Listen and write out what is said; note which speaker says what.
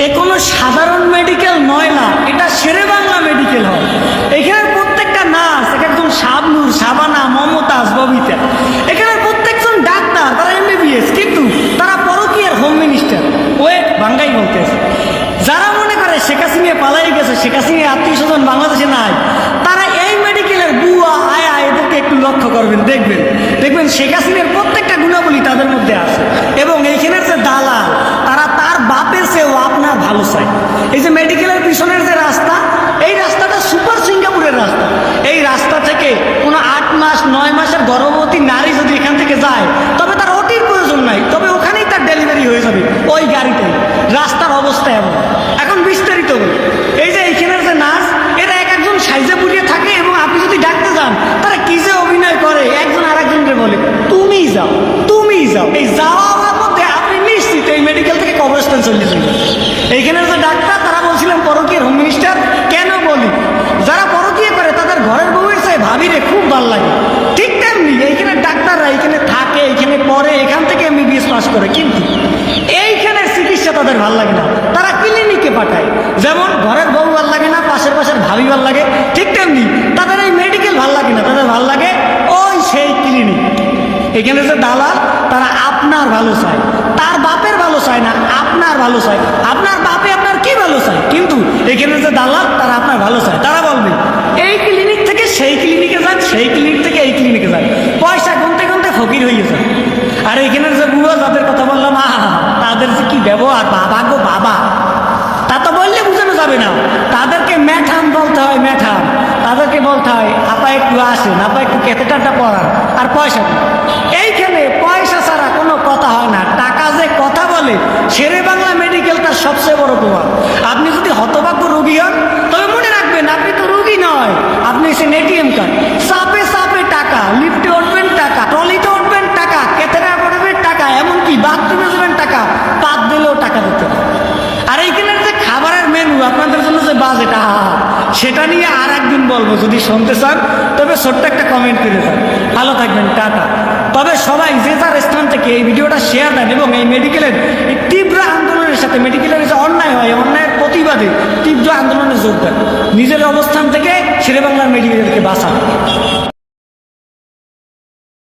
Speaker 1: এ কোনো সাধারণ মেডিকেল নয় না, এটা শেরেবাংলা মেডিকেল হয়। এখানের প্রত্যেকটা নার্স এক একজন শাবনূর, শাবানা, মমতাজ, ববিতা, এখানের প্রত্যেকজন ডাক্তার, তারা এমবিবিএস, কিন্তু তারা পরকীয়ার হোম মিনিস্টার। ওয়েট বাঙ্গাই বলতেছে। যারা মনে করে শেখ হাসিনা পালাই গেছে, শেখ হাসিনা আত্মীয় স্বজন বাংলাদেশে নাই, তারা এই মেডিকেলের বুয়া আয়া এদেরকে একটু লক্ষ্য করবেন, দেখবেন শেখ হাসিনার প্রত্যেকটা গুণাবলী তাদের মধ্যে আছে। এবং এইখানের যে দালাল, তারা তার বাপের চেয়েও আপনার ভালো চায়। এই যে মেডিকেলের পিছনের যে রাস্তা, এই রাস্তাটা সুপার সিঙ্গাপুরের রাস্তা। এই রাস্তা থেকে কোনো 8 মাস 9 মাসের গর্ভবতী নারী যদি এখান থেকে যায়, তবে তার ওটির প্রয়োজন নাই, তবে ওখানেই তার ডেলিভারি হয়ে যাবে ওই গাড়িতে। রাস্তার অবস্থা এমন। এখন বিস্তারিত বলি, এই যে এইখানের যে নার্স, এরা এক একজন সাইজে পুড়িয়ে থাকে, এবং আপনি যদি ডাকতে যান, তারা কি যে অভিনয় করে, একজন আর একজনকে বলে তুমি যাও, তুমি যাও। এই যাওয়ার মধ্যে আপনি নিশ্চিত এই মেডিকেল থেকে কবরস্থান চলে যাবেন। এইখানের যে ডাক্তার, তারা বলছিলেন পরকীয়ার হোম মিনিস্টার। কেন বলি, যারা পরকীয়া করে তাদের ঘরের বউয়ের চাই ভাবিরে খুব ভালো লাগে। ঠিক তেমনি এইখানে ডাক্তাররা এইখানে থাকে, এইখানে পড়ে, এখান থেকে এমবিবিএস পাস করে, কিন্তু এইখানে চিকিৎসা তাদের ভালো লাগে না, তারা ক্লিনিকে পাঠায়। যেমন ঘরের বউ ভাল লাগে না, পাশের ভাবি ভাল লাগে, ঠিক তেমনি তাদের এই মেডিকেল ভাল লাগে না, তাদের ভাল লাগে ওই সেই ক্লিনিক। এখানে যে দালাল, তারা আপনার ভালো চায়, তার বাপের ভালো চায় না, আপনার ভালো চায়। আপনার বাপে আপনার কি ভালো চায়, কিন্তু এখানে যে দালাল, তারা আপনার ভালো চায়। তারা বলবে এই ক্লিনিক থেকে সেই ক্লিনিকে যান, সেই ক্লিনিক থেকে এই ক্লিনিকে যান, পয়সা গুনতে গুনতে ফকির হয়ে যায়। আর এখানের যে বুড়ো যাদের কথা বললাম, তাদের যে কি ব্যবহার, বাবা গো বাবা, তা তো বললে বোঝানো যাবে না। তাদেরকে ম্যাঠাম বলতে হয়, ম্যাঠাম। তাদেরকে বলতে হয় আপা একটু আসেন, আপা একটু ক্যাথেটারটা পড়ান, আর পয়সা দিন। এইখানে পয়সা ছাড়া কোনো কথা হয় না, টাকা যে কথা বলে। শেরেবাংলা মেডিকেলটা সবচেয়ে বড় প্রভাব। আপনি যদি হতভাগ্য রোগী হন, তবে মনে রাখবেন আপনি তো রোগী নয়, আপনি এসে এটিএম কার্ড। চাপে চাপে টাকা, লিফটে উঠবেন টাকা, ট্রলিতে উঠবেন টাকা, ক্যাথেটার পড়বেন টাকা, এমনকি বাথরুমে যাবেন টাকা, পাত দিলেও টাকা দিতে হবে। আর এইখানের যে খাবারের মেনু, আপনাদের জন্য যে বাজেট, সেটা নিয়ে আর একদিন বলবো। যদি শুনতে চান তবে ছোট্ট একটা কমেন্ট করে দেন। ভালো থাকবেন, টাটা। তবে সবাই যে যার স্থান থেকে এই ভিডিওটা শেয়ার দেন, এবং এই মেডিকেলের এই তীব্র আন্দোলনের সাথে, মেডিকেলের যে অন্যায় হয়, অন্যায়ের প্রতিবাদে তীব্র আন্দোলনে যোগ দেন। নিজের অবস্থান থেকে শেরেবাংলার মেডিকেলকে বাঁচান।